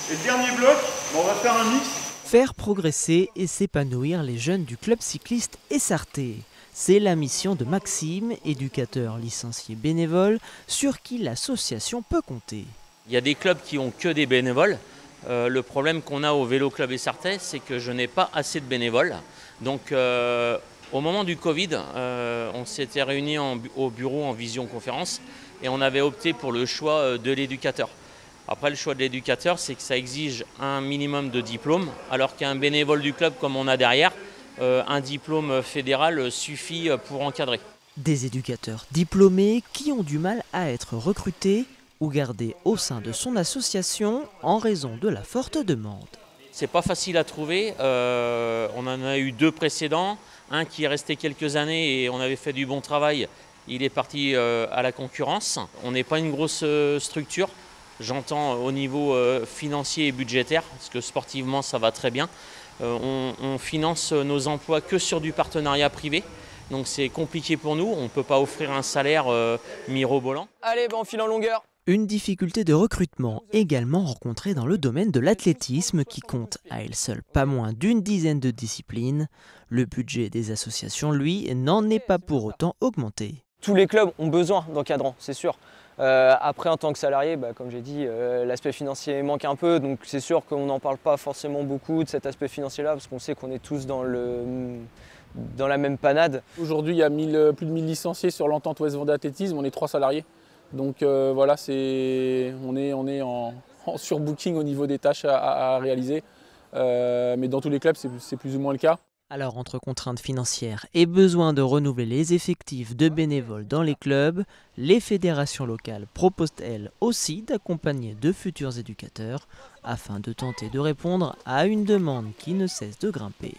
Et le dernier bloc, on va faire un mix. Faire progresser et s'épanouir les jeunes du club cycliste Essarté. C'est la mission de Maxime, éducateur licencié bénévole, sur qui l'association peut compter. Il y a des clubs qui ont que des bénévoles. Le problème qu'on a au Vélo Club Essarté, c'est que je n'ai pas assez de bénévoles. Donc au moment du Covid, on s'était réunis au bureau en visioconférence et on avait opté pour le choix de l'éducateur. Après, le choix de l'éducateur, c'est que ça exige un minimum de diplôme, alors qu'un bénévole du club comme on a derrière, un diplôme fédéral suffit pour encadrer. Des éducateurs diplômés qui ont du mal à être recrutés ou gardés au sein de son association en raison de la forte demande. C'est pas facile à trouver, on en a eu 2 précédents, un qui est resté quelques années et on avait fait du bon travail, il est parti à la concurrence. On n'est pas une grosse structure. J'entends au niveau financier et budgétaire, parce que sportivement ça va très bien. On finance nos emplois que sur du partenariat privé. Donc c'est compliqué pour nous, on ne peut pas offrir un salaire mirobolant. Allez, on file en longueur. Une difficulté de recrutement également rencontrée dans le domaine de l'athlétisme qui compte à elle seule pas moins d'une dizaine de disciplines. Le budget des associations, lui, n'en est pas pour autant augmenté. Tous les clubs ont besoin d'encadrants, c'est sûr. Après, en tant que salarié, comme j'ai dit, l'aspect financier manque un peu. Donc c'est sûr qu'on n'en parle pas forcément beaucoup de cet aspect financier-là, parce qu'on sait qu'on est tous dans la même panade. Aujourd'hui, il y a plus de 1000 licenciés sur l'entente Ouest Vendée Athlétisme, on est 3 salariés. Donc voilà, on est en surbooking au niveau des tâches à réaliser. Mais dans tous les clubs, c'est plus ou moins le cas. Alors, entre contraintes financières et besoin de renouveler les effectifs de bénévoles dans les clubs, les fédérations locales proposent elles aussi d'accompagner de futurs éducateurs afin de tenter de répondre à une demande qui ne cesse de grimper.